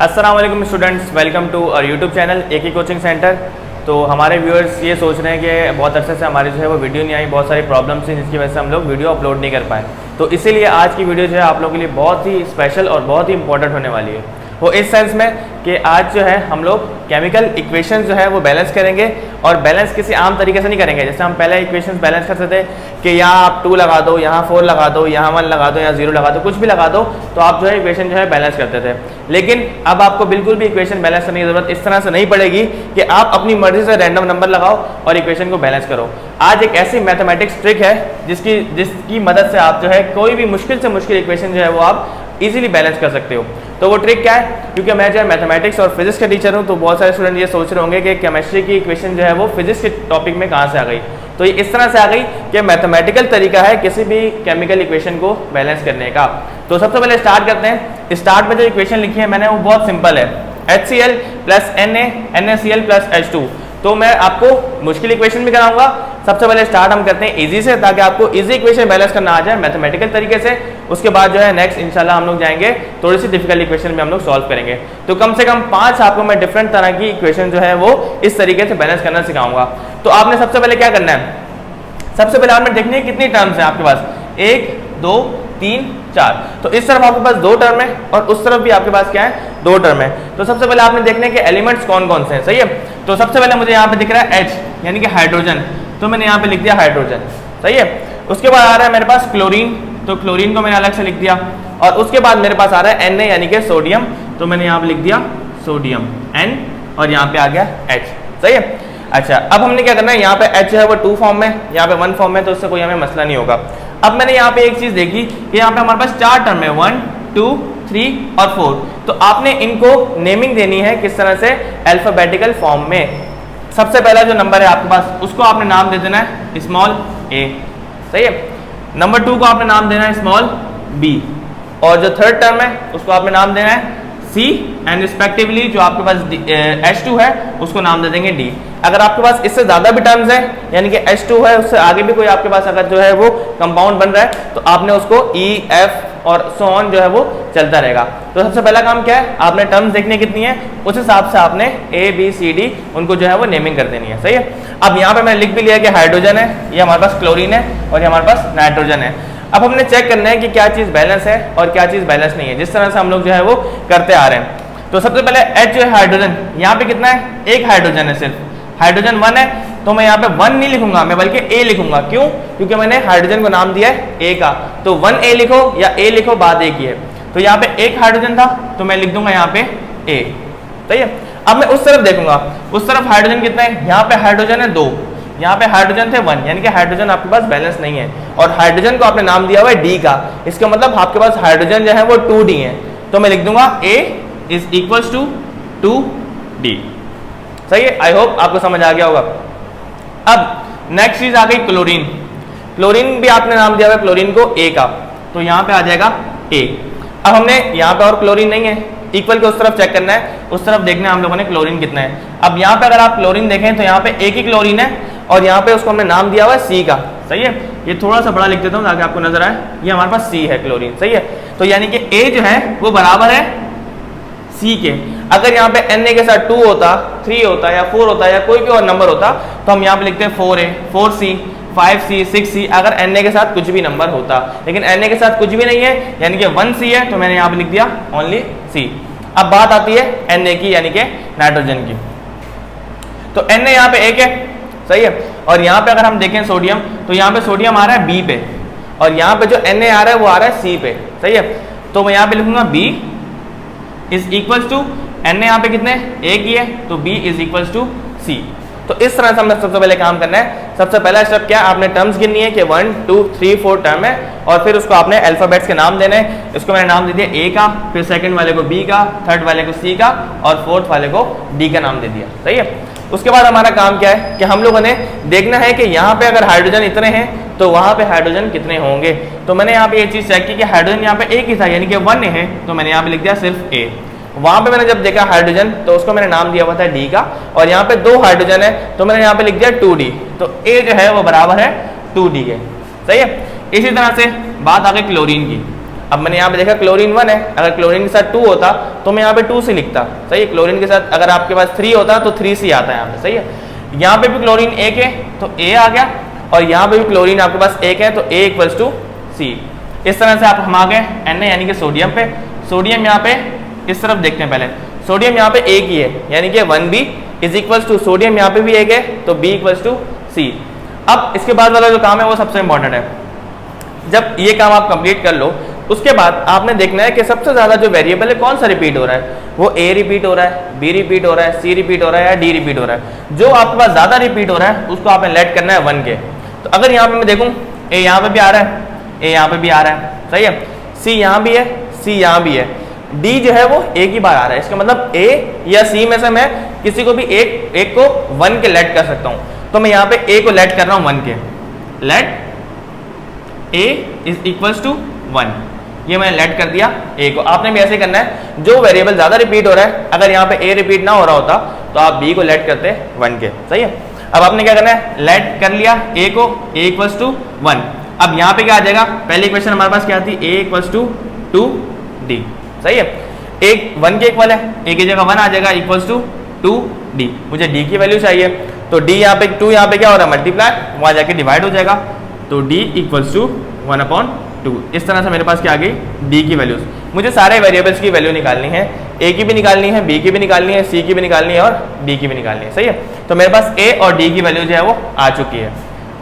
अस्सलाम वालेकुम students, welcome to our YouTube channel एक ही कोचिंग सेंटर। तो हमारे व्यूअर्स ये सोच रहे हैं कि बहुत अरसे से हमारी जो है वो वीडियो नहीं आई, बहुत सारी प्रॉब्लम्स थी जिसकी वजह से हम लोग वीडियो अपलोड नहीं कर पाए। तो इसीलिए आज की वीडियो जो है आप लोगों के लिए बहुत ही स्पेशल और बहुत ही इंपॉर्टेंट होने वाली है। वो इस सेंस में कि आज जो है हम लोग केमिकल इक्वेशन जो है वो बैलेंस करेंगे, और बैलेंस किसी आम तरीके से नहीं करेंगे। जैसे हम पहले इक्वेशन बैलेंस करते थे कि यहाँ आप 2 लगा दो, यहाँ 4 लगा दो, यहाँ 1 लगा दो, यहाँ 0 लगा दो, कुछ भी लगा दो तो आप जो है इक्वेशन जो है बैलेंस करते थे। लेकिन अब आपको बिल्कुल भी इक्वेशन बैलेंस करने की जरूरत इस तरह से नहीं पड़ेगी कि आप अपनी मर्जी से रैंडम नंबर लगाओ और इक्वेशन को बैलेंस करो। आज एक ऐसी मैथमेटिक्स ट्रिक है जिसकी मदद से आप जो है कोई भी मुश्किल से मुश्किल इक्वेशन जो है वो आप इजीली बैलेंस कर सकते हो। तो वो ट्रिक क्या है? क्योंकि मैं जो है मैथमेटिक्स और फिजिक्स का टीचर हूँ, तो बहुत सारे स्टूडेंट ये सोच रहे होंगे कि केमिस्ट्री की इक्वेशन जो है वो फिजिक्स के टॉपिक में कहाँ से आ गई। तो ये इस तरह से आ गई कि मैथमेटिकल तरीका है किसी भी केमिकल इक्वेशन को बैलेंस करने का। तो सबसे पहले स्टार्ट करते हैं। स्टार्ट में जो इक्वेशन लिखी है मैंने वो बहुत सिंपल है, HCl plus Na NaCl plus H2। तो मैं आपको मुश्किल इक्वेशन भी कराऊंगा। सबसे पहले स्टार्ट हम करते हैं इजी से, ताकि आपको इजी इक्वेशन बैलेंस करना आ जाए मैथमेटिकल तरीके से। उसके बाद जो है नेक्स्ट इंशाल्लाह हम लोग जाएंगे थोड़ी सी डिफिकल्ट इक्वेशन में हम लोग सॉल्व करेंगे। तो कम से कम 5 आपको मैं डिफरेंट तरह की इक्वेशन जो है वो इस तरीके से बैलेंस करना सिखाऊंगा। तो आपने सबसे पहले क्या करना है, सबसे पहले आपने देखनी है कितनी टर्म्स है आपके पास, 1 2 3 4। तो इस तरफ आपके पास 2 टर्म है और उस तरफ भी आपके पास क्या है, 2 टर्म है। तो सबसे पहले आपने देखना है कि एलिमेंट्स कौन कौन से हैं। सही है। तो सबसे पहले मुझे यहाँ पे दिख रहा है H यानी कि हाइड्रोजन, तो मैंने यहाँ पे लिख दिया हाइड्रोजन। सही है। उसके बाद आ रहा है मेरे पास क्लोरीन, तो क्लोरीन को मैंने अलग से लिख दिया। और उसके बाद मेरे पास आ रहा है Na यानी कि सोडियम, तो मैंने यहाँ पे लिख दिया सोडियम N, और यहाँ पे आ गया H। सही है। अच्छा, अब हमने क्या करना है, यहाँ पे H है वो 2 फॉर्म में, यहाँ पे 1 फॉर्म में, तो उससे कोई हमें मसला नहीं होगा। अब मैंने यहाँ पे एक चीज देखी कि यहाँ पे हमारे पास 4 टर्म है, 1 2 3 और 4। तो आपने इनको नेमिंग देनी है किस तरह से, अल्फाबेटिकल फॉर्म में। सबसे पहला जो नंबर है आपके पास उसको आपने नाम दे देना है स्मॉल a। सही है। नंबर 2 को आपने नाम देना है स्मॉल b, और जो थर्ड टर्म है उसको आपने नाम देना है C, एंड रिस्पेक्टिवली जो आपके पास H2 है उसको नाम दे देंगे D। अगर आपके पास इससे ज्यादा भी टर्म्स है यानी कि H2 है, उससे आगे भी कोई आपके पास अगर जो है वो कंपाउंड बन रहा है तो आपने उसको E F और सो ऑन जो है वो चलता रहेगा। तो सबसे पहला काम क्या है, आपने टर्म्स देखने कितनी है, उस हिसाब से आपने A B C D उनको जो है वो नेमिंग कर देनी है। सही है। अब यहाँ पे मैंने लिख भी लिया कि हाइड्रोजन है, ये हमारे पास क्लोरीन है, और ये हमारे पास नाइट्रोजन है। अब हमने चेक करना है कि क्या चीज़ बैलेंस है और क्या चीज़ बैलेंस नहीं है, जिस तरह से हम लोग जो है वो करते आ रहे हैं। तो सबसे पहले H जो है हाइड्रोजन, यहाँ पे कितना है, 1 हाइड्रोजन है, सिर्फ हाइड्रोजन 1 है। तो मैं यहाँ पे 1 नहीं लिखूंगा, मैं बल्कि A लिखूंगा। क्यों? क्योंकि मैंने हाइड्रोजन को नाम दिया है A का। तो 1A लिखो या A लिखो, बात एक ही है। तो यहाँ पे 1 हाइड्रोजन था तो मैं लिख दूंगा यहाँ पे A। सही है। अब मैं उस तरफ देखूंगा, उस तरफ हाइड्रोजन कितना है, यहाँ पे हाइड्रोजन है 2, यहाँ पे हाइड्रोजन थे 1, यानी कि हाइड्रोजन आपके पास बैलेंस नहीं है। और हाइड्रोजन को आपने नाम दिया हुआ है D का, इसका मतलब आपके पास हाइड्रोजन जो है वो 2D है। तो मैं लिख दूंगा A is equals to 2D। सही है। आई होप आपको समझ आ गया होगा। अब नेक्स्ट चीज आ गई क्लोरीन। क्लोरीन भी आपने नाम दिया हुआ है क्लोरीन को A का, तो यहाँ पे आ जाएगा A। अब हमने यहाँ पे और क्लोरीन नहीं है, इक्वल के उस तरफ चेक करना है, उस तरफ देखना है हम लोगों ने क्लोरीन कितना है। अब यहाँ पे अगर आप क्लोरीन देखें तो यहाँ पे एक ही क्लोरीन है, और यहाँ पे उसको हमने नाम दिया हुआ है C का। सही है। ये थोड़ा सा बड़ा लिख देता हूँ ताकि आपको नजर आए, ये हमारे पास C है क्लोरीन। सही है। तो यानी कि A जो है वो बराबर है C के। अगर यहाँ पे Na के साथ 2 होता, 3 होता या 4 होता या कोई भी और नंबर होता तो हम यहाँ पे लिखते हैं 4A 4C 5C 6C, अगर Na के साथ कुछ भी नंबर होता। लेकिन Na के साथ कुछ भी नहीं है यानी कि 1C है, तो मैंने यहाँ पे लिख दिया ओनली C। अब बात आती है Na की यानी कि नाइट्रोजन की। तो Na यहाँ पे 1 है। सही है। और यहाँ पे अगर हम देखें सोडियम, तो यहाँ पे सोडियम आ रहा है B पे, और यहाँ पे जो Na आ रहा है वो आ रहा है C पे। सही है। तो मैं यहाँ पे लिखूंगा B is equals to, Na यहाँ पे कितने, 1 ही है, तो B is equals to C। तो इस तरह से हमें सबसे पहले काम करना है। सबसे पहला स्टेप क्या, आपने टर्म्स गिननी है कि 1 2 3 4 टर्म है, और फिर उसको आपने अल्फाबेट्स के नाम देने हैं। इसको मैंने नाम दे दिया A का, फिर सेकंड वाले को B का, थर्ड वाले को C का, और फोर्थ वाले को D का नाम दे दिया। सही है। उसके बाद हमारा काम क्या है कि हम लोगों ने देखना है कि यहाँ पे अगर हाइड्रोजन इतने हैं तो वहाँ पे हाइड्रोजन कितने होंगे। तो मैंने यहाँ पे ये चीज़ चेक की कि हाइड्रोजन यहाँ पे 1 ही था यानी कि 1 है, तो मैंने यहाँ पे लिख दिया सिर्फ A। वहां पे मैंने जब देखा हाइड्रोजन तो उसको मैंने नाम दिया हुआ था D का, और यहाँ पे 2 हाइड्रोजन है तो मैंने यहाँ पे लिख दिया 2D। तो A जो है वो बराबर है 2D के। सही है। इसी तरह से बात आ गई क्लोरीन की। अब मैंने यहाँ पे देखा क्लोरीन 1 है, अगर क्लोरीन के साथ 2 होता तो मैं यहाँ पे 2C लिखता, सही है। क्लोरीन के साथ अगर आपके पास 3 होता तो 3C आता है यहाँ पे, सही है। यहाँ पे भी क्लोरीन 1 है तो A आ गया, और यहाँ पे भी क्लोरीन आपके पास 1 है तो A इक्वल्स टू C। इस तरह से आप हम आ गए Na यानी कि सोडियम पे। सोडियम यहाँ पे इस तरफ देखते हैं, पहले सोडियम यहाँ पे एक ही है यानी कि 1B is equals to sodium यहाँ पे भी एक है तो B इक्वल्स टू C। अब इसके बाद वाला जो काम है वो सबसे इंपॉर्टेंट है। जब ये काम आप कंप्लीट कर लो उसके बाद आपने देखना है कि सबसे ज्यादा जो वेरिएबल है कौन सा रिपीट हो रहा है, वो A रिपीट हो रहा है, B रिपीट हो रहा है, C रिपीट हो रहा है या D रिपीट हो रहा है। जो आपके पास ज्यादा रिपीट हो रहा है उसको आपने लेट करना है 1 के। तो अगर यहाँ पे मैं देखूँ A यहाँ पे भी आ रहा है, A यहाँ पे भी आ रहा है, सही है, C यहाँ भी है, C यहाँ भी है, D जो है वो एक ही बार आ रहा है। इसका मतलब A या C में से मैं किसी को भी एक को 1 के लेट कर सकता हूँ। तो मैं यहाँ पे A को लेट कर रहा हूँ 1 के, let A is equals to 1, ये मैंने लेट कर दिया A को। आपने भी ऐसे करना है, जो वेरिएबल ज्यादा रिपीट हो रहा है अगर यहाँ पे A रिपीट ना हो रहा होता तो आप B को लेट करते 1 के, सही है। अब आपने क्या करना है, लेट कर लिया A को, A इक्वल्स टू 1। अब यहाँ पे क्या आ जाएगा, पहली इक्वेशन हमारे पास क्या थी, A इक्वल्स टू 2D, सही है। एक 1 के इक्वल है, A की जगह 1 आ जाएगा इक्वल्स टू 2D। मुझे D की वैल्यू चाहिए तो D यहाँ पे 2 यहाँ पे क्या हो रहा है, मल्टीप्लाई, वहाँ जाके डिवाइड हो जाएगा तो D इक्वल्स टू 1/2। इस तरह से मेरे पास क्या आ गई, D की वैल्यूज। मुझे सारे वेरिएबल्स की वैल्यू निकालनी है, A की भी निकालनी है, B की भी निकालनी है, C की भी निकालनी है और D की भी निकालनी है, सही है। तो मेरे पास A और D की वैल्यू जो है वो आ चुकी है।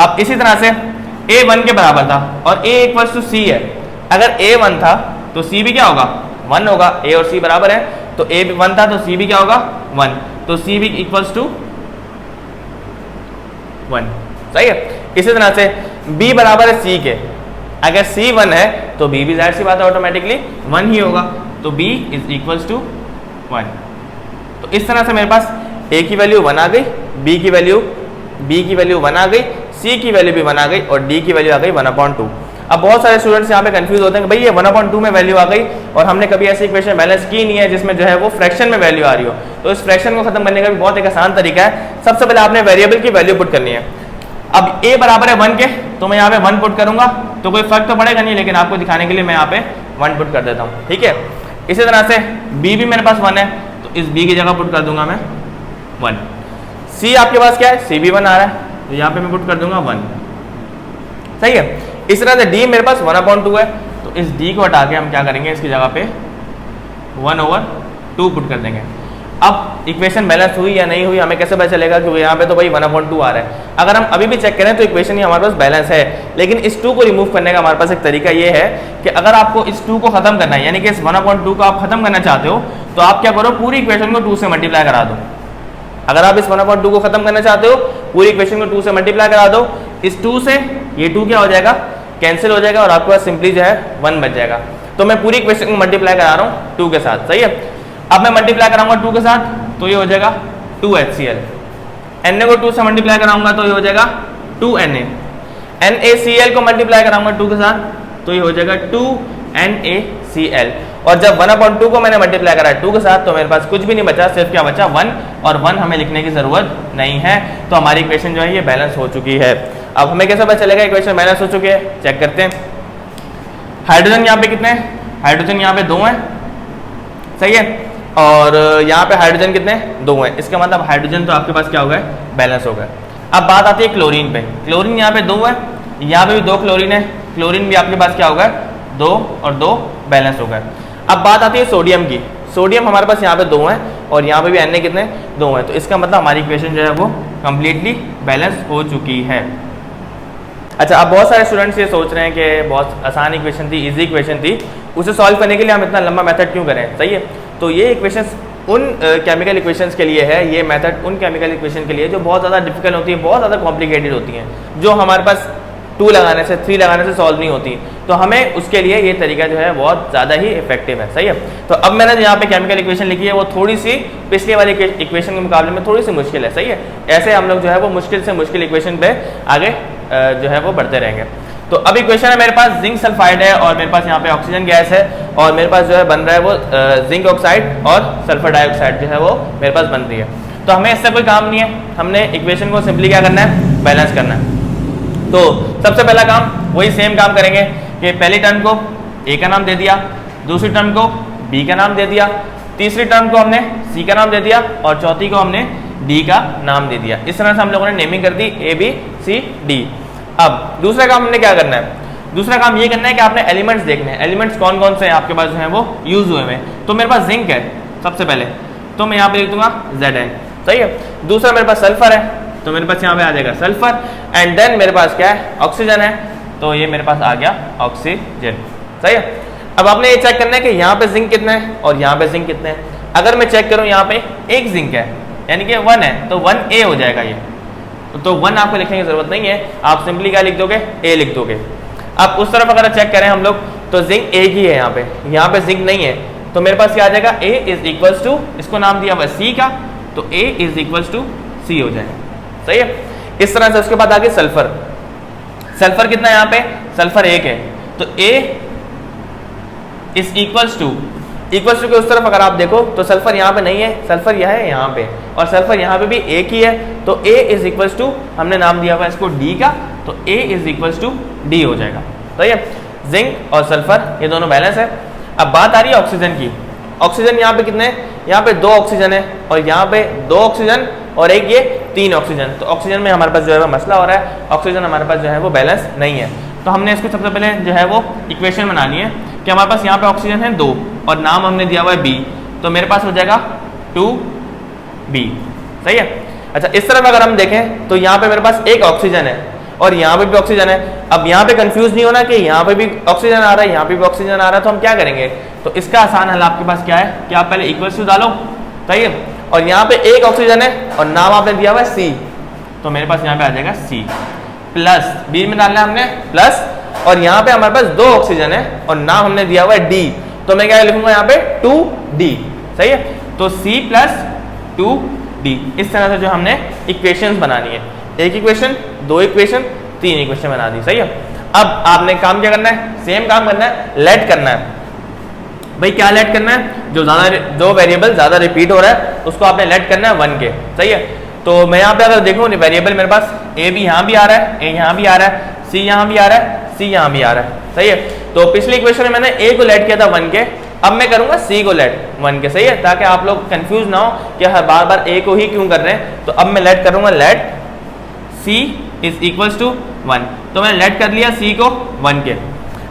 अब इसी तरह से A 1 के बराबर था और A इक्वल्स टू C है। अगर A 1 था तो C भी क्या होगा, 1 होगा। A और C बराबर है तो A भी 1 था तो C भी क्या होगा, 1, तो C भी इक्वल्स टू 1, सही है। इसी तरह से B बराबर है C के, अगर C 1 है तो B भी जाहिर सी बात है ऑटोमेटिकली 1 ही होगा तो B इज इक्वल्स टू 1। तो इस तरह से मेरे पास A की वैल्यू 1 आ गई, B की वैल्यू 1 आ गई, C की वैल्यू भी 1 आ गई और D की वैल्यू आ गई 1/2। अब बहुत सारे स्टूडेंट्स यहाँ पे कंफ्यूज होते हैं कि भाई ये 1/2 में वैल्यू आ गई और हमने कभी ऐसी इक्वेशन बैलेंस की नहीं है जिसमें जो है वो फ्रैक्शन में वैल्यू आ रही हो। तो इस फ्रैक्शन को खत्म करने का भी बहुत एक आसान तरीका है। सबसे पहले आपने वेरिएबल की वैल्यू पुट करनी है। अब A बराबर है 1 के तो मैं यहाँ पे 1 पुट करूंगा तो कोई फर्क तो पड़ेगा नहीं, लेकिन आपको दिखाने के लिए मैं यहाँ पे 1 पुट कर देता हूँ, ठीक है। इसी तरह से B भी मेरे पास 1 है तो इस B की जगह पुट कर दूंगा मैं 1। C आपके पास क्या है, C भी 1 आ रहा है तो यहाँ पे मैं पुट कर दूंगा 1, सही है। इस तरह से D मेरे पास 1/2 है तो इस D को हटा के हम क्या करेंगे, इसकी जगह पे 1/2 पुट कर देंगे। अब इक्वेशन बैलेंस हुई या नहीं हुई हमें कैसे पता चलेगा कि यहाँ पे तो भाई 1/2 आ रहा है। अगर हम अभी भी चेक करें तो इक्वेशन ही हमारे पास बैलेंस है, लेकिन इस 2 को रिमूव करने का हमारे पास एक तरीका ये है कि अगर आपको इस 2 को खत्म करना है यानी कि इस 1/2 को आप खत्म करना चाहते हो तो आप क्या करो, पूरी इक्वेशन को 2 से मल्टीप्लाई करा दो। अगर आप इस 1/2 को खत्म करना चाहते हो पूरी इक्वेशन को 2 से मल्टीप्लाई करा दो, इस 2 से ये 2 क्या हो जाएगा, कैंसिल हो जाएगा और आपके पास सिंपली जो है 1 बच जाएगा। तो मैं पूरी इक्वेशन को मल्टीप्लाई करा रहा हूँ 2 के साथ, सही है। अब मैं मल्टीप्लाई कराऊंगा 2 के साथ तो ये हो जाएगा 2HCl, Na को 2 से मल्टीप्लाई कराऊंगा तो ये हो जाएगा 2Na, NaCl को मल्टीप्लाई कराऊंगा 2 के साथ तो ये हो जाएगा 2NaCl। और जब 1/2 को मैंने मल्टीप्लाई करा 2 के साथ तो मेरे पास कुछ भी नहीं बचा, सिर्फ क्या बचा 1, और 1 हमें लिखने की जरूरत नहीं है। तो हमारी इक्वेशन जो है ये बैलेंस हो चुकी है। अब हमें कैसे पता चलेगा इक्वेशन बैलेंस हो चुकी है, चेक करते हैं। हाइड्रोजन यहाँ पे कितने हैं, हाइड्रोजन यहाँ पे 2 हैं, सही है, और यहाँ पे हाइड्रोजन कितने, 2 हैं। इसका मतलब हाइड्रोजन तो आपके पास क्या हो गया, बैलेंस हो गया। अब बात आती है क्लोरीन पे। क्लोरीन यहाँ पे 2 है, यहाँ पे भी 2 क्लोरीन है, क्लोरीन भी आपके पास क्या हो गया, 2 और 2 बैलेंस हो गए। अब बात आती है सोडियम की। सोडियम हमारे पास यहाँ पे 2 हैं और यहाँ पे भी Na कितने, 2 हैं। तो इसका मतलब हमारी इक्वेशन जो है वो कंप्लीटली बैलेंस हो चुकी है। अच्छा, अब बहुत सारे स्टूडेंट्स ये सोच रहे हैं कि बहुत आसान इक्वेशन थी, इजी इक्वेशन थी, उसे सॉल्व करने के लिए हम इतना लंबा मेथड क्यों करें, सही है। तो ये इक्वेशंस उन केमिकल इक्वेशंस के लिए है, ये मेथड उन केमिकल इक्वेशन के लिए जो बहुत ज़्यादा डिफिकल्ट होती है, बहुत ज़्यादा कॉम्प्लिकेटेड होती हैं, जो हमारे पास 2 लगाने से 3 लगाने से सॉल्व नहीं होती। तो हमें उसके लिए ये तरीका जो है बहुत ज़्यादा ही इफेक्टिव है, सही है। तो अब मैंने जो यहाँ पे केमिकल इक्वेशन लिखी है वो थोड़ी सी पिछले वाली इक्वेशन के मुकाबले में थोड़ी सी मुश्किल है, सही है। ऐसे हम लोग जो है वो मुश्किल से मुश्किल इक्वेशन पे आगे जो है वो बढ़ते रहेंगे। तो अब इक्वेशन है मेरे पास जिंक सल्फाइड है और मेरे पास यहाँ पे ऑक्सीजन गैस है और मेरे पास जो है बन रहा है वो जिंक ऑक्साइड और सल्फर डाइऑक्साइड जो है वो मेरे पास बन रही है। तो हमें इससे कोई काम नहीं है, हमने इक्वेशन को सिंपली क्या करना है, बैलेंस करना है। तो सबसे पहला काम वही सेम काम करेंगे कि पहली टर्म को ए का नाम दे दिया, दूसरी टर्म को बी का नाम दे दिया, तीसरी टर्म को हमने सी का नाम दे दिया और चौथी को हमने डी का नाम दे दिया। इस तरह से हम लोगों ने नेमिंग कर दी ए बी सी डी। अब दूसरा काम हमने क्या करना है, दूसरा काम ये करना है कि आपने एलिमेंट्स देखने हैं, एलिमेंट्स कौन कौन से हैं आपके पास जो है वो यूज हुए हैं। तो मेरे पास जिंक है सबसे पहले, तो मैं यहाँ पे लिख दूंगा Zn, सही है। दूसरा मेरे पास सल्फर है, तो मेरे पास यहाँ पे आ जाएगा सल्फर। एंड देन मेरे पास क्या है, ऑक्सीजन है, तो ये मेरे पास आ गया ऑक्सीजन, सही है। अब आपने ये चेक करना है कि यहाँ पे जिंक कितना है और यहाँ पे जिंक कितना है। अगर मैं चेक करूँ यहाँ पे एक जिंक है यानी कि 1 है, तो 1A हो जाएगा ये, तो 1 आपको लिखने की जरूरत नहीं है, आप सिंपली क्या लिख दोगे, A लिख दोगे। अब उस तरफ अगर चेक करें हम लोग तो जिंक एक ही है, यहाँ पे जिंक नहीं है, तो मेरे पास क्या आ जाएगा, A इज इक्वल्स टू, इसको नाम दिया हुआ C का, तो A is equals to C हो जाएगा, सही है। इस तरह से उसके बाद आगे सल्फर, सल्फर कितना है यहाँ पे, सल्फर 1 है, तो A इज इक्वल्स टू के उस तरफ अगर आप देखो तो सल्फर यहाँ पे नहीं है, सल्फर यह है यहाँ पे, और सल्फर यहाँ पे भी एक ही है, तो A इज इक्वल्स टू हमने नाम दिया हुआ है इसको D का, तो A is equals to D हो जाएगा, सही है। जिंक और सल्फर ये दोनों बैलेंस है। अब बात आ रही है ऑक्सीजन की। ऑक्सीजन यहाँ पे कितने हैं, यहाँ पे 2 ऑक्सीजन है और यहाँ पे 2 ऑक्सीजन और एक ये 3 ऑक्सीजन, तो ऑक्सीजन में हमारे पास जो है वो मसला हो रहा है, ऑक्सीजन हमारे पास जो है वो बैलेंस नहीं है। तो हमने इसको सबसे पहले जो है वो इक्वेशन बनानी है कि हमारे पास यहाँ पे ऑक्सीजन है 2 और नाम हमने दिया हुआ है B, तो मेरे पास हो जाएगा 2B, सही है। अच्छा, इस तरफ अगर हम देखें तो यहाँ पे मेरे पास एक ऑक्सीजन है और यहाँ पे भी ऑक्सीजन है। अब यहाँ पे कंफ्यूज नहीं होना कि यहाँ पे भी ऑक्सीजन आ रहा है, यहाँ पे भी ऑक्सीजन आ रहा है, तो हम क्या करेंगे, तो इसका आसान हल आपके पास क्या है कि आप पहले इक्वल्स टू डालो, सही है, और यहाँ पे एक ऑक्सीजन है और नाम आपने दिया हुआ है C, तो मेरे पास यहाँ पे आ जाएगा C प्लस, B में डालना है हमने प्लस, और यहाँ पे हमारे पास 2 ऑक्सीजन है और नाम हमने दिया हुआ है D, तो मैं क्या लिखूंगा यहाँ पे 2D, सही है। तो C प्लस 2D, इस तरह से जो हमने इक्वेशंस बनानी है, एक इक्वेशन, 2 इक्वेशन, 3 इक्वेशन बना दी, सही है। अब आपने काम क्या करना है, सेम काम करना है, लेट करना है। भाई क्या लेट करना है, जो वेरिएबल ज्यादा रिपीट हो रहा है उसको आपने लेट करना है 1 के, सही है। तो मैं यहाँ पे अगर देखूँ वेरिएबल मेरे पास A भी यहाँ भी आ रहा है, A यहाँ भी आ रहा है, C यहाँ भी आ रहा है, C यहाँ भी आ रहा है, सही है। तो पिछले इक्वेशन में मैंने A को लेट किया था 1 के, अब मैं करूंगा C को लेट 1 के, सही है, ताकि आप लोग कंफ्यूज ना हो कि हर बार बार A को ही क्यों कर रहे हैं। तो अब मैं लेट करूंगा let C is equals to 1, तो मैंने लेट कर लिया C को 1 के।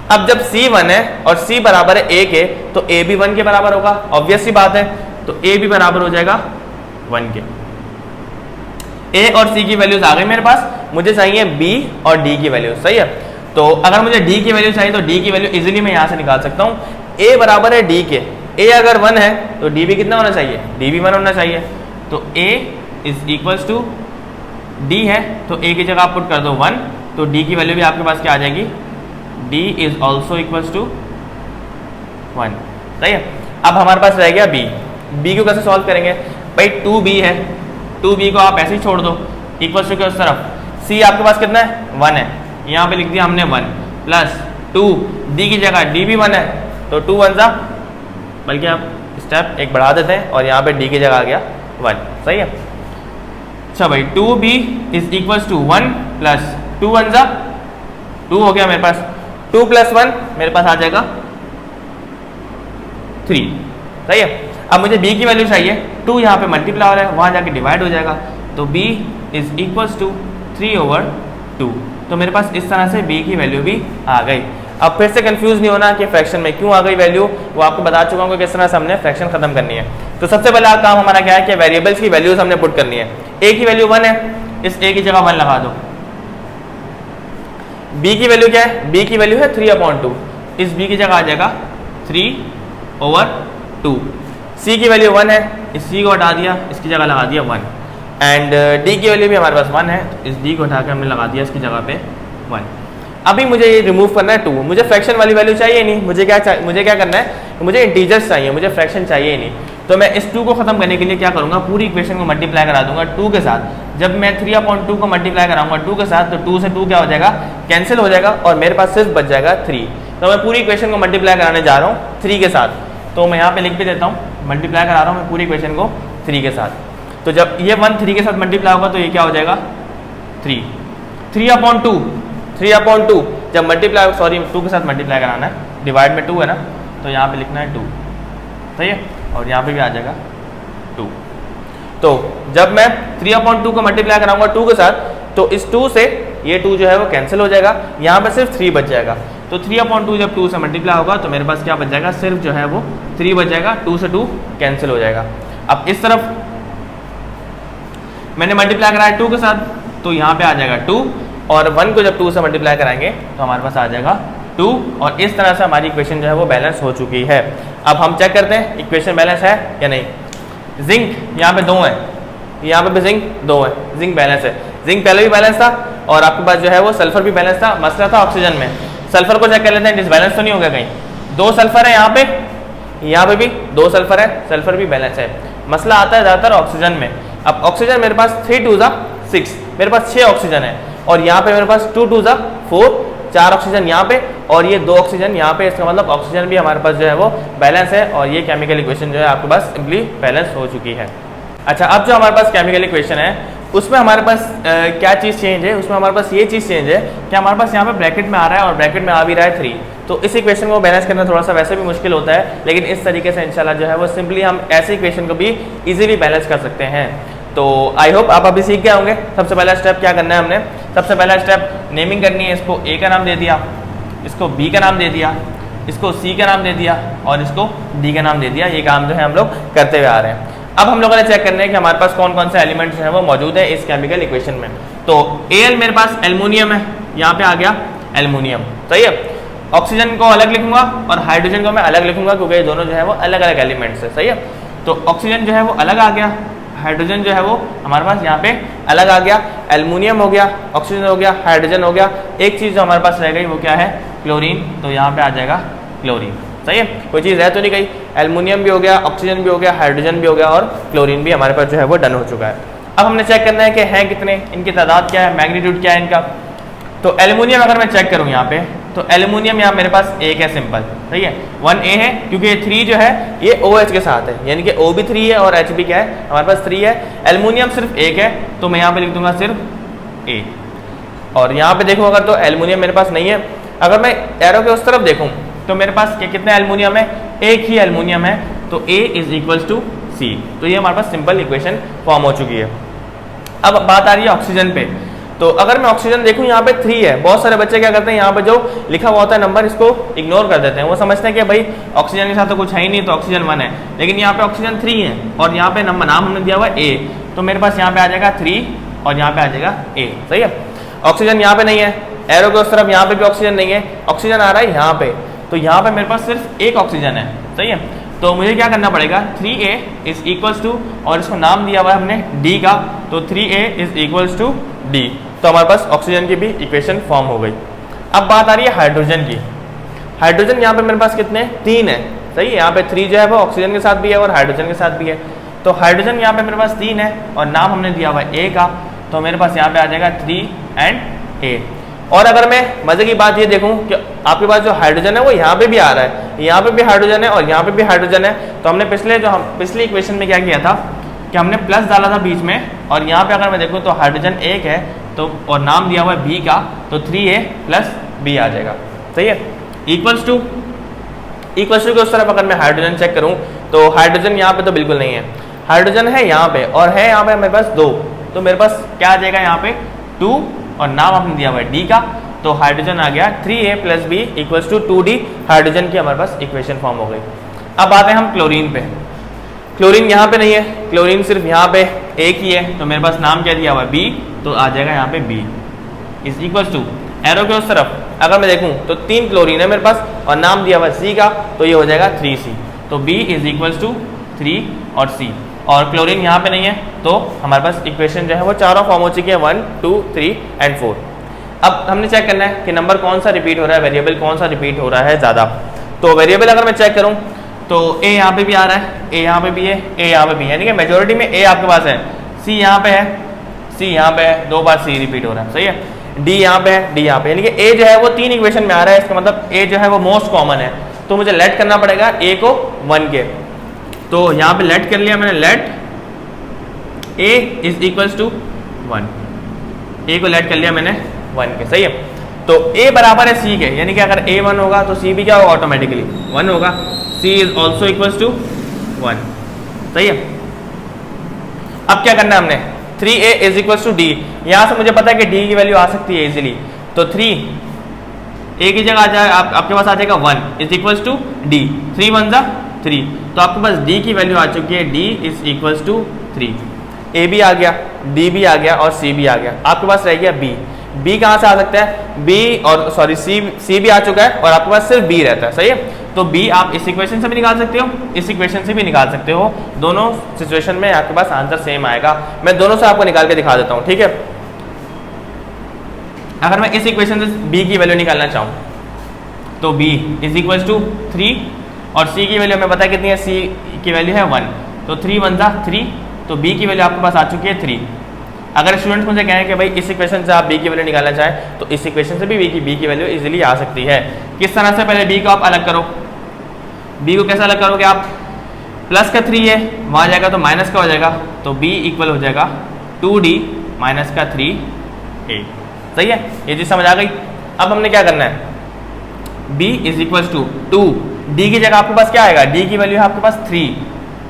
अब जब C 1 है और C बराबर है A के, तो A भी 1 के बराबर होगा, ऑब्वियस सी बात है, तो A भी बराबर हो जाएगा 1 के। A और C की वैल्यूज आ गई मेरे पास, मुझे चाहिए B और D की वैल्यू, सही है। तो अगर मुझे D की वैल्यू चाहिए तो D की वैल्यू इजीली मैं यहाँ से निकाल सकता हूँ, A बराबर है D के, A अगर 1 है तो D भी कितना होना चाहिए, D भी 1 होना चाहिए, तो A is equals to D है, तो A की जगह आप पुट कर दो 1, तो D की वैल्यू भी आपके पास क्या आ जाएगी, D is also equals to 1, सही है। अब हमारे पास रह गया B को कैसे सॉल्व करेंगे, भाई 2B है, 2B को आप ऐसे ही छोड़ दो इक्वल्स टू के उस तरफ, C आपके पास कितना है 1 है, यहाँ पे लिख दिया हमने 1 प्लस 2, D की जगह D भी 1 है, तो 2 1 जा, बल्कि आप स्टेप एक बढ़ा देते हैं और यहाँ पे D की जगह आ गया 1, सही है। अच्छा भाई 2B is equals to 1 plus 2 1 जा 2 हो गया मेरे पास, 2 प्लस 1 मेरे पास आ जाएगा 3, सही है। अब मुझे B की वैल्यू चाहिए, 2 यहाँ पे मल्टीप्लाई हो रहा है, वहाँ जाके डिवाइड हो जाएगा, तो B इज इक्वल्स टू 3/2, तो मेरे पास इस तरह से B की वैल्यू भी आ गई। अब फिर से कंफ्यूज नहीं होना कि फ्रैक्शन में क्यों आ गई वैल्यू, वो आपको बता चुका हूँ कि किस तरह से हमने फ्रैक्शन खत्म करनी है। तो सबसे पहला काम हमारा क्या है कि वेरिएबल्स की वैल्यूज हमने पुट करनी है। A की वैल्यू 1 है, इस A की जगह 1 लगा दो। B की वैल्यू क्या है, B की वैल्यू है 3/2, इस B की जगह आ जाएगा 3/2। C की वैल्यू 1 है, इस C को हटा दिया, इसकी जगह लगा दिया 1, एंड D की वैल्यू भी हमारे पास 1 है, तो इस D को हटा के हमने लगा दिया इसकी जगह पे 1। अभी मुझे ये रिमूव करना है 2, मुझे फ्रैक्शन वाली वैल्यू चाहिए नहीं, मुझे क्या करना है, मुझे इंटीजर्स चाहिए, मुझे फ्रैक्शन चाहिए ही नहीं। तो मैं इस 2 को खत्म करने के लिए क्या करूँगा, पूरी इक्वेशन को मल्टीप्लाई करा दूंगा 2 के साथ। जब मैं 3/2 को मल्टीप्लाई कराऊंगा 2 के साथ, तो 2 से 2 क्या हो जाएगा, कैंसिल हो जाएगा और मेरे पास सिर्फ बच जाएगा 3। तो मैं पूरी इक्वेशन को मल्टीप्लाई कराने जा रहा हूँ 3 के साथ, तो मैं यहाँ पे लिख भी देता हूँ, मल्टीप्लाई करा रहा हूँ मैं पूरी इक्वेशन को 3 के साथ। तो जब ये 1 3 के साथ मल्टीप्लाई होगा तो ये क्या हो जाएगा 3/2 जब मल्टीप्लाई, सॉरी 2 के साथ मल्टीप्लाई कराना है, डिवाइड में 2 है ना, तो यहाँ पे लिखना है 2, सही है, और यहाँ पे भी आ जाएगा 2। तो जब मैं 3/2 को मल्टीप्लाई कराऊंगा 2 के साथ, तो इस 2 से ये 2 जो है वो कैंसिल हो जाएगा, यहाँ पे सिर्फ 3 बच जाएगा। तो 3/2 जब 2 से मल्टीप्लाई होगा तो मेरे पास क्या बच जाएगा, सिर्फ जो है वो 3 बच जाएगा, 2 से 2 कैंसिल हो जाएगा। अब इस तरफ मैंने मल्टीप्लाई कराया 2 के साथ, तो यहाँ पे आ जाएगा 2, और 1 को जब 2 से मल्टीप्लाई कराएंगे तो हमारे पास आ जाएगा 2, और इस तरह से हमारी इक्वेशन जो है वो बैलेंस हो चुकी है। अब हम चेक करते हैं इक्वेशन बैलेंस है या नहीं। जिंक यहाँ पे 2 है, यहाँ पे भी जिंक 2 है, जिंक बैलेंस है। जिंक पहले भी बैलेंस था, और आपके पास जो है वो सल्फर भी बैलेंस था, मसला था ऑक्सीजन में। सल्फर को चेक कर लेते हैं, डिसबैलेंस तो नहीं हो गया कहीं। 2 सल्फर है यहाँ पे भी 2 सल्फर है, सल्फर भी बैलेंस है। मसला आता है ज़्यादातर ऑक्सीजन में। अब ऑक्सीजन मेरे पास 3 2 6, मेरे पास 6 ऑक्सीजन है, और यहाँ पे मेरे पास 2 2 4, 4 ऑक्सीजन यहाँ पे और ये 2 ऑक्सीजन यहाँ पे। इसका मतलब ऑक्सीजन भी हमारे पास जो है वो बैलेंस है, और ये केमिकल इक्वेशन जो है आपके पास सिंपली बैलेंस हो चुकी है। अच्छा, अब जो हमारे पास केमिकल इक्वेशन है उसमें हमारे पास क्या चीज़ चेंज है, उसमें हमारे पास ये चीज़ चेंज है कि हमारे पास यहाँ पे ब्रैकेट में आ रहा है और ब्रैकेट में आ भी रहा है 3। तो इस इक्वेशन को बैलेंस करना थोड़ा सा वैसे भी मुश्किल होता है, लेकिन इस तरीके से इंशाल्लाह जो है वो सिंपली हम ऐसे इक्वेशन को भी इजीली बैलेंस कर सकते हैं। तो आई होप आप अभी सीख गए होंगे। सबसे पहला स्टेप क्या करना है, हमने सबसे पहला स्टेप नेमिंग करनी है। इसको ए का नाम दे दिया, इसको बी का नाम दे दिया, इसको सी का नाम दे दिया, और इसको डी का नाम दे दिया। ये काम जो है हम लोग करते हुए आ रहे हैं। अब हम लोगों ने चेक करना है कि हमारे पास कौन कौन से एलिमेंट्स हैं वो मौजूद है इस केमिकल इक्वेशन में। तो Al मेरे पास एल्युमिनियम है, यहाँ पे आ गया एल्युमिनियम, सही है। ऑक्सीजन को अलग लिखूंगा और हाइड्रोजन को मैं अलग लिखूंगा, क्योंकि ये दोनों जो है वो अलग अलग एलिमेंट्स है, सही है। तो ऑक्सीजन जो है वो अलग आ गया, हाइड्रोजन जो है वो हमारे पास यहाँ पे अलग आ गया, एल्युमिनियम हो गया, ऑक्सीजन हो गया, हाइड्रोजन हो गया। एक चीज़ जो हमारे पास रह गई वो क्या है, क्लोरीन। तो यहाँ पे आ जाएगा क्लोरीन, सही है। कोई चीज़ रह तो नहीं गई, एल्युमिनियम भी हो गया, ऑक्सीजन भी हो गया, हाइड्रोजन भी हो गया, और क्लोरीन भी हमारे पास जो है वो डन हो चुका है। अब हमने चेक करना है कि हैं कितने, इनकी तादाद क्या है, मैग्नीट्यूड क्या है इनका। तो एल्युमिनियम अगर मैं चेक करूँ यहाँ पे, तो एल्युमिनियम यहाँ मेरे पास एक है, सिंपल, सही है। 1A है, क्योंकि ये 3 जो है ये OH के साथ है, यानी कि O भी 3 है और H भी क्या है, हमारे पास 3 है। एल्युमिनियम सिर्फ एक है, तो मैं यहाँ पे लिख दूंगा सिर्फ A। और यहाँ पे देखूँ अगर, तो एल्युमिनियम मेरे पास नहीं है। अगर मैं एरो के उस तरफ देखूँ तो मेरे पास कितने एल्युमिनियम है, एक ही एल्युमिनियम है, तो A = C। तो ये हमारे पास सिंपल इक्वेशन फॉर्म हो चुकी है। अब बात आ रही है ऑक्सीजन पे। तो अगर मैं ऑक्सीजन देखूं यहाँ पे 3 है, बहुत सारे बच्चे क्या करते हैं, यहाँ पे जो लिखा हुआ होता है नंबर इसको इग्नोर कर देते हैं। वो समझते हैं कि भाई ऑक्सीजन के साथ तो कुछ है ही नहीं, तो ऑक्सीजन 1 है, लेकिन यहाँ पे ऑक्सीजन 3 है और यहाँ पे नाम हमने दिया हुआ है A। तो मेरे पास यहाँ पे आ जाएगा 3 और यहाँ पे आ जाएगा A, सही है। ऑक्सीजन यहाँ पे नहीं है, एरो के उस तरफ यहाँ पे भी ऑक्सीजन नहीं है, ऑक्सीजन आ रहा है यहाँ पे। तो यहाँ पे मेरे पास सिर्फ एक ऑक्सीजन है, सही है। तो मुझे क्या करना पड़ेगा, 3A = और इसको नाम दिया हुआ है हमने D का, तो 3A = D। तो हमारे पास ऑक्सीजन की भी इक्वेशन फॉर्म हो गई। अब बात आ रही है हाइड्रोजन की। हाइड्रोजन यहाँ पे मेरे पास कितने, 3 है, सही है। यहाँ पे 3 जो है वो ऑक्सीजन के साथ भी है और हाइड्रोजन के साथ भी है। तो हाइड्रोजन यहाँ पे मेरे पास 3 है और नाम हमने दिया हुआ है A का, तो मेरे पास यहाँ पे आ जाएगा 3 and A। और अगर मैं मजे की बात ये देखूं कि आपके पास जो हाइड्रोजन है वो यहाँ पे भी आ रहा है, यहाँ पे भी हाइड्रोजन है और यहाँ पे भी हाइड्रोजन है। तो हमने पिछली इक्वेशन में क्या किया था कि हमने प्लस डाला था बीच में, और यहाँ पे अगर मैं देखूं तो हाइड्रोजन 1 है, तो और नाम दिया हुआ है B का, तो 3A + B आ जाएगा, सही है। इक्वल्स टू के उस तरफ अगर मैं हाइड्रोजन चेक करूँ तो हाइड्रोजन यहाँ पे तो बिल्कुल नहीं है, हाइड्रोजन है यहाँ पे और है यहाँ पे मेरे पास 2। तो मेरे पास क्या आ जाएगा यहाँ पे 2 और नाम आपने दिया हुआ है D का, तो हाइड्रोजन आ गया 3A + B = 2D। हाइड्रोजन की हमारे पास इक्वेशन फॉर्म हो गई। अब आते हैं हम क्लोरीन पे। क्लोरीन यहाँ पे नहीं है, क्लोरीन सिर्फ यहाँ पे एक ही है, तो मेरे पास नाम क्या दिया हुआ है B, तो आ जाएगा यहाँ पे B = एरो के उस तरफ अगर मैं देखूँ तो 3 क्लोरीन है मेरे पास और नाम दिया हुआ है C का, तो ये हो जाएगा 3C। तो B = 3 और C, और क्लोरीन यहाँ पे नहीं है, तो हमारे पास इक्वेशन जो है वो चारों फॉर्म हो चुकी है, 1 2 3 and 4। अब हमने चेक करना है कि नंबर कौन सा रिपीट हो रहा है, वेरिएबल कौन सा रिपीट हो रहा है ज़्यादा। तो वेरिएबल अगर मैं चेक करूँ तो A यहाँ पे भी आ रहा है, A यहाँ पे भी है, A यहाँ पे भी है, यानी कि मेजोरिटी में A आपके पास है, C यहाँ पे है, C यहाँ पे है, 2 बार C रिपीट हो रहा है, सही है। D यहाँ पे है, D यहाँ पे, यानी कि A जो है वो 3 इक्वेशन में आ रहा है। इसका मतलब A जो है वो मोस्ट कॉमन है, तो मुझे लेट करना पड़ेगा A को 1 के। तो यहाँ पे लेट कर लिया मैंने, लेट A = 1, A को लेट कर लिया मैंने 1 के, सही है। तो A बराबर है C के, यानी कि अगर A 1 होगा तो C भी क्या होगा, ऑटोमेटिकली 1 होगा। C is also equals to 1। सही है। अब क्या करना है हमने, 3A is equals to D। यहां से मुझे पता है कि D की वैल्यू आ सकती है इजीली, तो 3 A की जगह आ जाए आपके पास आ जाएगा 1 इज इक्वल्स टू D। 3 1 जा 3, तो आपके पास D की वैल्यू आ चुकी है, D is equals to 3। A भी आ गया, D भी आ गया और C भी आ गया। आपके पास रह गया B। B कहाँ से आ सकता है, B और सॉरी C भी आ चुका है और आपके पास सिर्फ B रहता है। सही है, तो B आप इस इक्वेशन से भी निकाल सकते हो, इस इक्वेशन से भी निकाल सकते हो। दोनों सिचुएशन में आपके पास आंसर सेम आएगा। मैं दोनों से आपको निकाल के दिखा देता हूँ, ठीक है। अगर मैं इस इक्वेशन से B की वैल्यू निकालना चाहूँ तो B इज इक्वल टू 3 और C की वैल्यू हमें पता है कितनी है, C की वैल्यू है 1, तो 3 1 जा 3, तो B की वैल्यू आपके पास आ चुकी है 3। अगर स्टूडेंट्स मुझे कहें कि भाई इस इक्वेशन से आप B की वैल्यू निकालना चाहें तो इस इक्वेशन से भी B की वैल्यू इजीली आ सकती है। किस तरह से, पहले B को आप अलग करो। B को कैसे अलग करोगे आप, प्लस का 3 है वहाँ जाएगा तो माइनस का हो जाएगा, तो B इक्वल हो जाएगा 2D माइनस का 3A। सही है, ये चीज़ समझ आ गई। अब हमने क्या करना है, B is equal to 2, D की जगह आपके पास क्या आएगा, D की वैल्यू है आपके पास 3,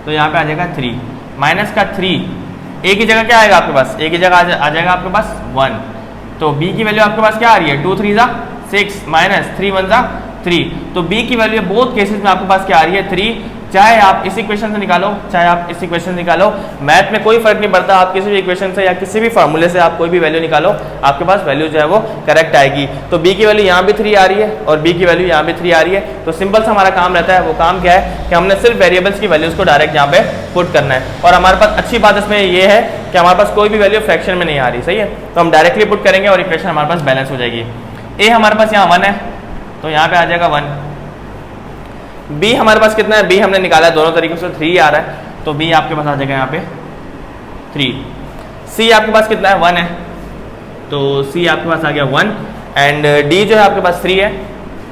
तो यहाँ पे आ जाएगा 3 माइनस का 3। A की जगह क्या आएगा आपके पास, A की जगह आ जाएगा आपके पास 1, तो B की वैल्यू आपके पास क्या आ रही है, 2 3 जा 6 माइनस 3 1 जा 3, तो B की वैल्यू बोथ केसेस में आपके पास क्या आ रही है 3। चाहे आप इस इक्वेशन से निकालो, चाहे आप इस इक्वेशन से निकालो, मैथ में कोई फर्क नहीं पड़ता। आप किसी भी इक्वेशन से या किसी भी फार्मूले से आप कोई भी वैल्यू निकालो, आपके पास वैल्यू जो है वो करेक्ट आएगी। तो B की वैल्यू यहाँ भी 3 आ रही है और B की वैल्यू यहाँ भी 3 आ रही है, तो सिंपल सा हमारा काम रहता है। वो काम क्या है कि हमने सिर्फ वेरिएबल्स की वैल्यूज को डायरेक्ट यहाँ पे पुट करना है। और हमारे पास अच्छी बात इसमें ये है कि हमारे पास कोई भी वैल्यू फ्रैक्शन में नहीं आ रही। सही है, तो हम डायरेक्टली पुट करेंगे और इक्वेशन हमारे पास बैलेंस हो जाएगी। A हमारे पास यहाँ 1 है तो यहाँ पे आ जाएगा 1। B हमारे पास कितना है, B हमने निकाला है दोनों तरीकों से, 3 आ रहा है, तो B आपके पास आ जाएगा यहाँ पे 3। C आपके पास कितना है, 1 है, तो C आपके पास आ गया 1 एंड D जो है आपके पास 3 है,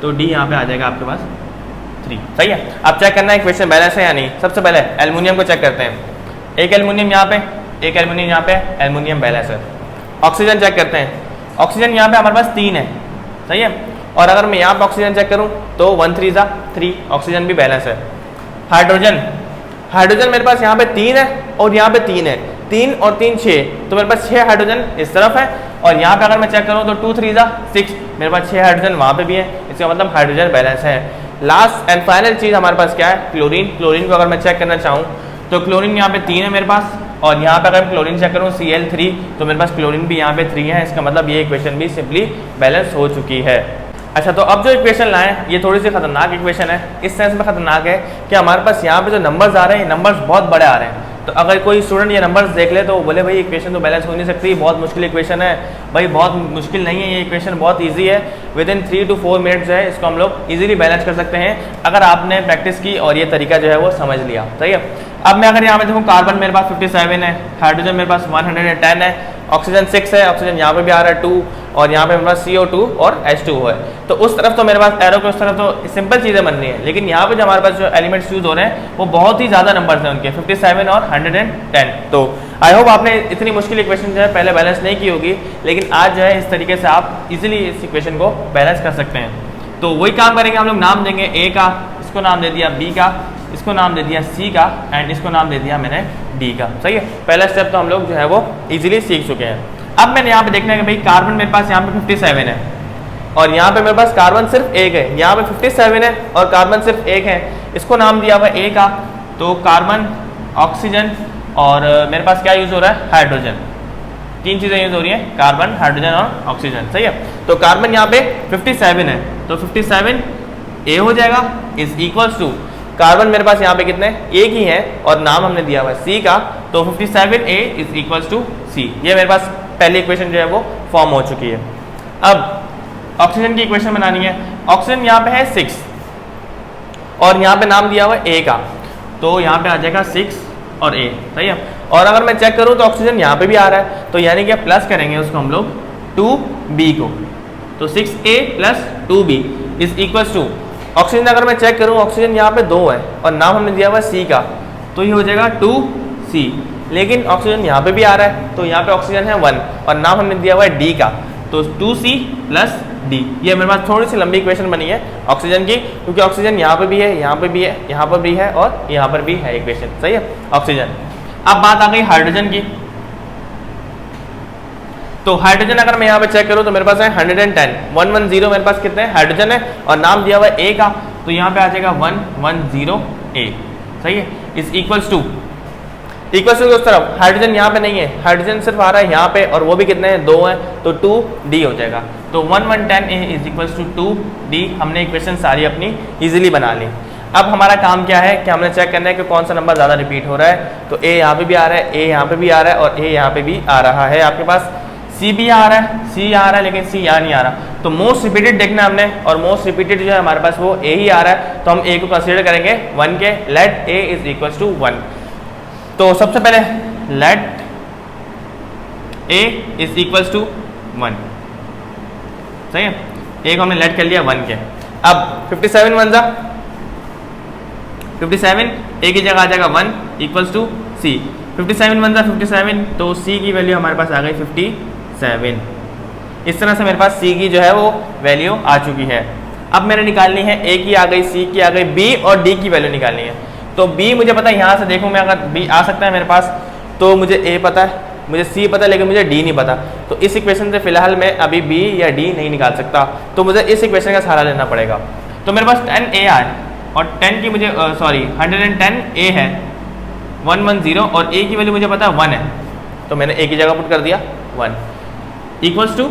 तो D यहाँ पे आ जाएगा आपके पास 3। सही है, अब चेक करना है इक्वेशन बैलेंस है या नहीं। सबसे पहले एल्युमिनियम को चेक करते हैं। एक एल्युमिनियम यहाँ पे, एक एल्युमिनियम यहाँ पे, एल्युमिनियम बैलेंस है। ऑक्सीजन चेक करते हैं। ऑक्सीजन यहाँ पे हमारे पास 3 है। सही है, और अगर मैं यहाँ पे ऑक्सीजन चेक करूँ तो 1 3 जा 3, ऑक्सीजन भी बैलेंस है। हाइड्रोजन, हाइड्रोजन मेरे पास यहाँ पे 3 है और यहाँ पे 3 है, 3 और 3 6, तो मेरे पास 6 हाइड्रोजन इस तरफ है। और यहाँ पे अगर मैं चेक करूँ तो 2 3 जा 6, मेरे पास 6 हाइड्रोजन वहाँ पे भी है, इसका मतलब हाइड्रोजन बैलेंस है। लास्ट एंड फाइनल चीज़ हमारे पास क्या है, क्लोरीन। क्लोरीन को अगर मैं चेक करना चाहूँ तो क्लोरीन यहाँ पे 3 है मेरे पास, और यहाँ पे अगर मैं क्लोरीन चेक करूँ Cl3, तो मेरे पास क्लोरीन भी यहाँ पे 3 है, इसका मतलब ये इक्वेशन भी सिंपली बैलेंस हो चुकी है। अच्छा, तो अब जो इक्वेशन लाएं ये थोड़ी सी खतरनाक इक्वेशन है। इस सेंस में खतरनाक है कि हमारे पास यहाँ पे जो नंबर्स आ रहे हैं, नंबर्स बहुत बड़े आ रहे हैं। तो अगर कोई स्टूडेंट ये नंबर्स देख ले तो बोले भाई इक्वेशन तो बैलेंस हो नहीं सकती, बहुत मुश्किल इक्वेशन है। भाई बहुत मुश्किल नहीं है, ये इक्वेशन बहुत ईजी है। विद इन 3 to 4 मिनट्स जो है इसको हम लोग ईजिली बैलेंस कर सकते हैं अगर आपने प्रैक्टिस की और ये तरीका जो है वो समझ लिया। सही है, अब मैं अगर यहाँ पे देखूँ, कार्बन मेरे पास 57 है, हाइड्रोजन मेरे पास 110 है, ऑक्सीजन 6 है, ऑक्सीजन यहाँ पे भी आ रहा है 2, और यहाँ पे मेरे पास CO2 और H2 है। तो उस तरफ तो मेरे पास एरो के उस तरफ तो सिंपल चीज़ें बन रही हैं, लेकिन यहाँ पे जो हमारे पास जो एलिमेंट्स यूज हो रहे हैं वो बहुत ही ज़्यादा नंबर्स हैं उनके, 57 और 110। तो आई होप आपने इतनी मुश्किल इक्वेशन जो है पहले बैलेंस नहीं की होगी, लेकिन आज जो है इस तरीके से आप इजीली इस इक्वेशन को बैलेंस कर सकते हैं। तो वही काम करेंगे हम लोग, नाम देंगे A का, इसको नाम दे दिया B का, इसको नाम दे दिया C का, एंड इसको नाम दे दिया मैंने D का। सही है, पहला स्टेप तो हम लोग जो है वो इजीली सीख चुके हैं। अब मैंने यहाँ पे देखना है कि भाई कार्बन मेरे पास यहाँ पे 57 है और यहाँ पे मेरे पास कार्बन सिर्फ एक है, यहाँ पे 57 है और कार्बन सिर्फ एक है, इसको नाम दिया हुआ A का। तो कार्बन, ऑक्सीजन और मेरे पास क्या यूज हो रहा है, हाइड्रोजन। 3 चीज़ें यूज हो रही हैं, कार्बन, हाइड्रोजन और ऑक्सीजन। सही है, तो कार्बन यहाँ पे 57 है, तो 57 A हो जाएगा इज इक्वल्स टू, कार्बन मेरे पास यहाँ पे कितने एक ही है और नाम हमने दिया हुआ है C का, तो 57A is equals to C। ये मेरे पास पहली इक्वेशन जो है वो फॉर्म हो चुकी है। अब ऑक्सीजन की इक्वेशन बनानी है। ऑक्सीजन यहाँ पे है 6 और यहाँ पे नाम दिया हुआ है A का, तो यहाँ पे आ जाएगा 6 और A। सही है, और अगर मैं चेक करूँ तो ऑक्सीजन यहाँ पे भी आ रहा है, तो यानी कि प्लस करेंगे उसको हम लोग 2B को, तो 6A plus 2B is equals to, oxygen अगर मैं चेक करूँ ऑक्सीजन यहाँ पे 2 है और नाम हमने दिया हुआ है C का, तो ये हो जाएगा 2C। लेकिन ऑक्सीजन यहाँ पे भी आ रहा है, तो यहाँ पे ऑक्सीजन है 1 और नाम हमने दिया हुआ है D का, तो 2C प्लस डी। ये मेरे पास थोड़ी सी लंबी इक्वेशन बनी है ऑक्सीजन की, क्योंकि ऑक्सीजन यहाँ पे भी है, यहाँ पे भी है, यहाँ पर भी है और यहाँ पर भी है इक्वेशन, सही है ऑक्सीजन। अब बात आ गई हाइड्रोजन की। तो हाइड्रोजन अगर मैं यहाँ पे चेक करूँ तो मेरे पास है 110, 110 मेरे पास कितने हाइड्रोजन है और नाम दिया हुआ है ए का, तो यहाँ पे आ जाएगा 110 ए, सही है। इज इक्वल्स टू उस तरफ हाइड्रोजन यहाँ पे नहीं है, हाइड्रोजन सिर्फ आ रहा है यहाँ पे और वो भी कितने हैं 2 हैं, तो 2d हो जाएगा। तो 1110 ए इज इक्वल्स टू 2d। हमने इक्वेशन सारी अपनी इजीली बना ली। अब हमारा काम क्या है कि हमने चेक करना है कि कौन सा नंबर ज़्यादा रिपीट हो रहा है। तो ए यहाँ पे भी आ रहा है, ए यहाँ पे भी आ रहा है और ए यहाँ पे भी आ रहा है। आपके पास सी भी आ रहा है, सी आ रहा है, लेकिन सी यहाँ नहीं आ रहा। तो मोस्ट रिपीटेड देखना है हमने, और मोस्ट रिपीटेड जो है हमारे पास वो ए ही आ रहा है, तो हम ए को कंसीडर करेंगे 1 के। Let a is equals to 1। तो सबसे पहले let a is equals to 1, सही है। ए को हमने लेट कर लिया 1 के। अब 57 1 जा 57, ए की जगह आ जाएगा 1 इक्वल्स टू सी। 57 1 जा 57, तो सी की वैल्यू हमारे पास आ गई 57। इस तरह से मेरे पास सी की जो है वो वैल्यू आ चुकी है। अब मैंने निकालनी है ए की आ गई, सी की आ गई, बी और डी की वैल्यू निकालनी है। तो बी मुझे पता है, यहाँ से देखूँ मैं, अगर बी आ सकता है मेरे पास तो मुझे ए पता है, मुझे सी पता है, लेकिन मुझे डी नहीं पता। तो इस इक्वेशन से फिलहाल मैं अभी बी या डी नहीं निकाल सकता, तो मुझे इस इक्वेशन का सहारा लेना पड़ेगा। तो मेरे पास 10 ए आए और 10 की मुझे 110 ए है 110 और ए की वैल्यू मुझे पता है 1 है, तो मैंने ए की जगह पुट कर दिया 1 इक्वल्स टू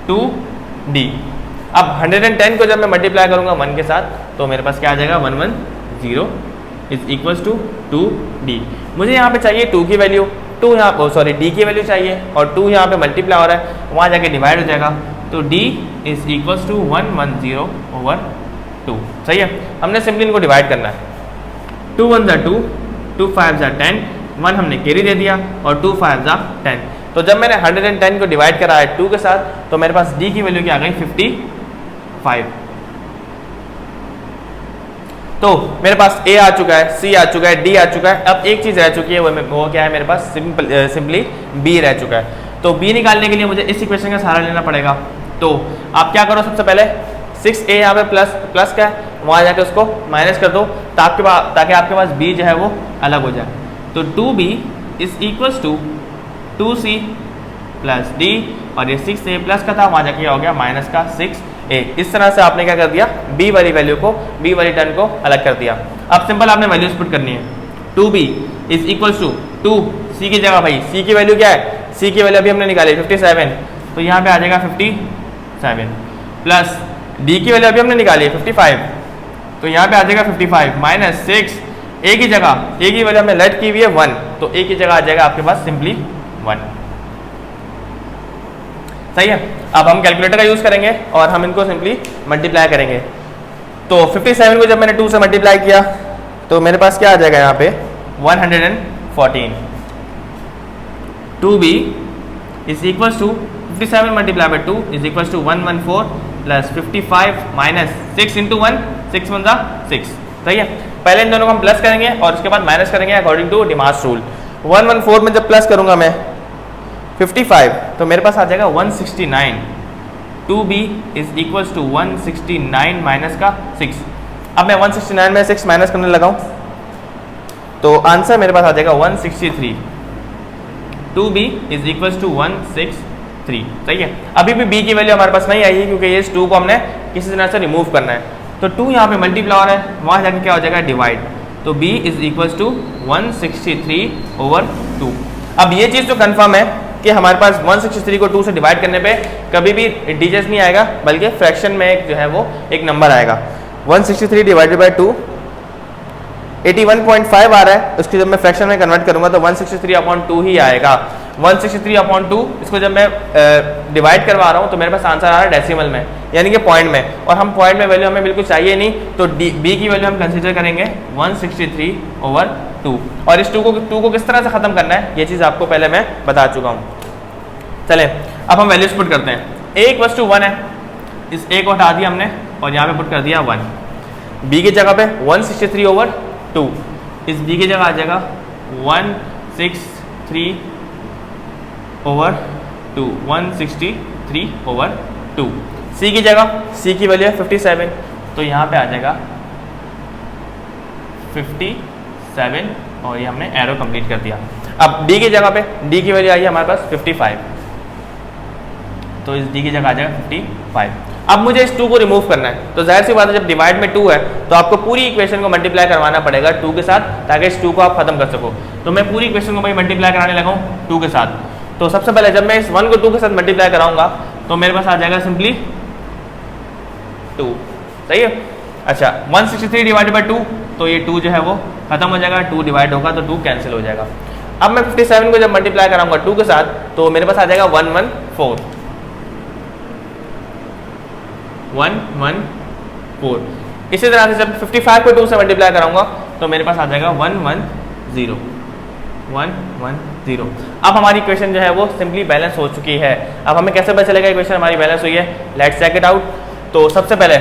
2d। अब 110 को जब मैं मल्टीप्लाई करूंगा 1 के साथ तो मेरे पास क्या आ जाएगा 110 इज इक्वल्स टू 2d। मुझे यहाँ पे चाहिए 2 की वैल्यू, 2 यहाँ डी की वैल्यू चाहिए और 2 यहाँ पे मल्टीप्लाई हो रहा है, वहाँ जाके डिवाइड हो जाएगा। तो d इज इक्वल्स टू 110/2, सही है। हमने सिंपली इनको डिवाइड करना है। 2 1 जा 2, 2 5 जा 10, 1 हमने कैरी दे दिया और 2 5 जा 10। तो जब मैंने 110 को डिवाइड करा है 2 के साथ तो मेरे पास d की वैल्यू क्या आ गई 55। तो मेरे पास a आ चुका है, c आ चुका है, d आ चुका है। अब एक चीज़ रह चुकी है, वो क्या है, मेरे पास सिंपली b रह चुका है। तो b निकालने के लिए मुझे इस इक्वेशन का सहारा लेना पड़ेगा। तो आप क्या करो, सबसे पहले 6a यहाँ पे प्लस का है, वहाँ जाके उसको माइनस कर दो ताकि आपके पास b जो है वो अलग हो जाए। तो 2b is equals to 2c plus d और ये 6a प्लस का था, वहाँ जाके क्या हो गया माइनस का 6a। इस तरह से आपने क्या कर दिया, b वाली वैल्यू को, b वाली टर्म को अलग कर दिया। अब सिंपल आपने वैल्यूज पुट करनी है। 2b is equals to 2c की जगह, भाई c की वैल्यू क्या है, c की वैल्यू अभी हमने निकाली 57, तो यहाँ पे आ जाएगा 57 प्लस d की वैल्यू अभी हमने निकाली है 55, तो यहाँ पे आ जाएगा 55 माइनस 6, a की जगह, a की वैल्यू हमने लेट की हुई है 1, तो a की जगह आ जाएगा आपके पास सिंपली 1, सही है। अब हम कैलकुलेटर का यूज़ करेंगे और हम इनको सिंपली मल्टीप्लाई करेंगे। तो 57 को जब मैंने 2 से मल्टीप्लाई किया तो मेरे पास क्या आ जाएगा यहाँ पे 114। 2b is equals to 57 multiply by 2 is equals to 114 plus 55 minus 6 into 1, 6 1 6, सही है। पहले इन दोनों को हम प्लस करेंगे और उसके बाद माइनस करेंगे अकॉर्डिंग टू डिमास रूल। 114 में जब प्लस करूंगा मैं 55 तो मेरे पास आ जाएगा 169। 2b is equals to 169 minus का 6। अब मैं 169 में 6 माइनस करने लगा हूँ तो आंसर मेरे पास आ जाएगा 163। 2b इज इक्वल्स टू 163, सही है। अभी भी b की वैल्यू हमारे पास नहीं आई है क्योंकि ये 2 को हमने किसी तरह से रिमूव करना है। तो 2 यहाँ पे मल्टीप्लाई हो रहा है, वहाँ जाके क्या हो जाएगा डिवाइड, तो b इज इक्वल्स टू 163/2। अब ये चीज़ तो कंफर्म है कि हमारे पास 163 को 2 से डिवाइड करने पे कभी भी इंटीजर्स नहीं आएगा बल्कि फ्रैक्शन में एक जो है वो एक नंबर आएगा। 163 डिवाइडेड बाई 2 81.5 आ रहा है, उसको जब मैं फ्रैक्शन में कन्वर्ट करूंगा तो 163/2 ही आएगा। 163/2 इसको जब मैं डिवाइड करवा रहा हूँ तो मेरे पास आंसर आ रहा है डेसिमल में, यानी कि पॉइंट में, और हम पॉइंट में वैल्यू हमें बिल्कुल चाहिए नहीं, तो b की वैल्यू हम कंसीडर करेंगे 163/2। और इस 2 को किस तरह से ख़त्म करना है ये चीज़ आपको पहले मैं बता चुका हूँ। चलें अब हम वैल्यूज पुट करते हैं। a इक्वल्स टू 1 है, इस a को हटा दिया हमने और यहाँ पे पुट कर दिया 1। b की जगह पे 163/2, इस b की जगह आ जाएगा 163/2, 163/2, सी की जगह सी की वैल्यू है 57, तो यहाँ पे आ जाएगा 57 और ये हमने एरो कंप्लीट कर दिया। अब डी की जगह पे डी की वैल्यू आई है हमारे पास 55, तो इस डी की जगह आ जाएगा 55। अब मुझे इस 2 को रिमूव करना है, तो जाहिर सी बात है जब डिवाइड में 2 है तो आपको पूरी इक्वेशन को मल्टीप्लाई करवाना पड़ेगा 2 के साथ, ताकि इस 2 को आप खत्म कर सको। तो मैं पूरी इक्वेशन को भाई मल्टीप्लाई कराने लगा हूँ 2 के साथ। तो सबसे पहले जब मैं इस 1 को 2 के साथ मल्टीप्लाई कराऊंगा तो मेरे पास आ जाएगा सिंपली 2, सही है। अच्छा 163 डिवाइडेड बाई 2, तो ये 2 जो है वो खत्म हो जाएगा, 2 डिवाइड होगा तो 2 कैंसिल हो जाएगा। अब मैं 57 को जब मल्टीप्लाई कराऊंगा 2 के साथ तो मेरे पास आ जाएगा 114, 114। इसी तरह से जब 55 को 2 से मल्टीप्लाई कराऊंगा तो मेरे पास आ जाएगा 110, 110। अब हमारी इक्वेशन जो है वो सिंपली बैलेंस हो चुकी है। अब हमें कैसे पता चलेगा इक्वेशन हमारी बैलेंस हुई है? Let's check it out. तो सबसे पहले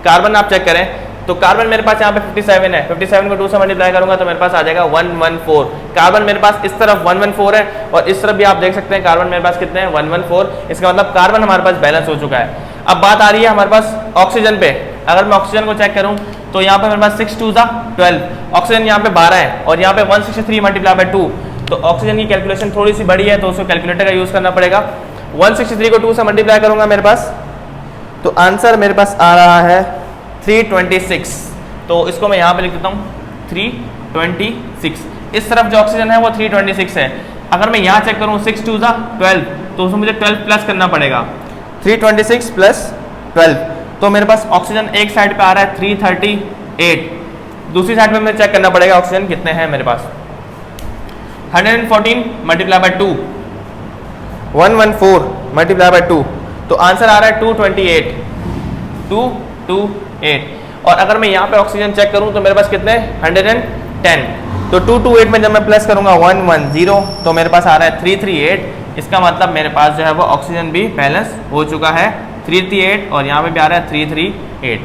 कार्बन आप चेक करें, तो कार्बन मेरे पास यहाँ पे 57 है, 57 को 2 से मल्टीप्लाई करूंगा तो मेरे पास आ जाएगा 114। कार्बन मेरे पास इस तरफ 114 है और इस तरफ भी आप देख सकते हैं कार्बन मेरे पास कितने हैं 114। इसका मतलब कार्बन हमारे पास बैलेंस हो चुका है। अब बात आ रही है हमारे पास ऑक्सीजन पे। अगर मैं ऑक्सीजन को चेक करूं तो यहाँ पे मेरे पास 6 2 12, ऑक्सीजन यहाँ पे 12 है और यहाँ पे 163 मल्टीप्लाई बाई 2, तो ऑक्सीजन की कैलकुलेशन थोड़ी सी बड़ी है तो उसको कैलकुलेटर का यूज करना पड़ेगा। 163 को 2 से मल्टीप्लाई करूंगा मेरे पास, तो आंसर मेरे पास आ रहा है 326। तो इसको मैं यहाँ पे लिख देता हूँ 326। इस तरफ जो ऑक्सीजन है वो 326 है। अगर मैं यहाँ चेक करूँ 6 2 12, तो उसमें मुझे 12 प्लस करना पड़ेगा, 326 प्लस 12, तो मेरे पास ऑक्सीजन एक साइड पे आ रहा है 338, दूसरी साइड पे मुझे चेक करना पड़ेगा ऑक्सीजन कितने हैं मेरे पास। 114 मल्टीप्लाई बाई 2, 114 मल्टीप्लाई बाई 2, तो आंसर आ रहा है 228, 228। और अगर मैं यहाँ पे ऑक्सीजन चेक करूँ तो मेरे पास कितने 110, तो 228 में जब मैं प्लस करूँगा 110 तो मेरे पास आ रहा है 338। इसका मतलब मेरे पास जो है वो ऑक्सीजन भी बैलेंस हो चुका है 338 और यहाँ पे भी आ रहा है 338।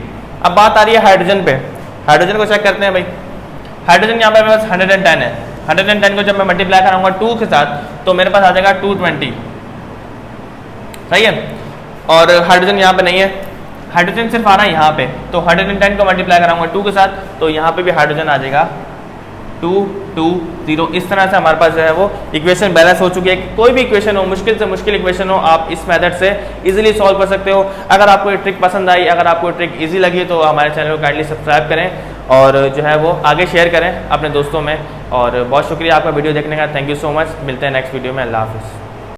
अब बात आ रही है हाइड्रोजन पे। हाइड्रोजन को चेक करते हैं भाई। हाइड्रोजन यहाँ पे मेरे पास 110 है, 110 को जब मैं मल्टीप्लाई कराऊंगा 2 के साथ तो मेरे पास आ जाएगा 220, सही है। और हाइड्रोजन यहाँ पे नहीं है, हाइड्रोजन सिर्फ आ रहा है यहाँ पे, तो 110 को मल्टीप्लाई कराऊंगा 2 के साथ तो यहाँ पे भी हाइड्रोजन आ जाएगा 220। इस तरह से हमारे पास जो है वो इक्वेशन बैलेंस हो चुकी है। कोई भी इक्वेशन हो, मुश्किल से मुश्किल इक्वेशन हो, आप इस मेथड से इजीली सॉल्व कर सकते हो। अगर आपको ये ट्रिक पसंद आई, अगर आपको ये ट्रिक इजी लगी तो हमारे चैनल को काइंडली सब्सक्राइब करें और जो है वो आगे शेयर करें अपने दोस्तों में। और बहुत शुक्रिया आपका वीडियो देखने का, थैंक यू सो मच। मिलते हैं नेक्स्ट वीडियो में, अल्लाह हाफिज़।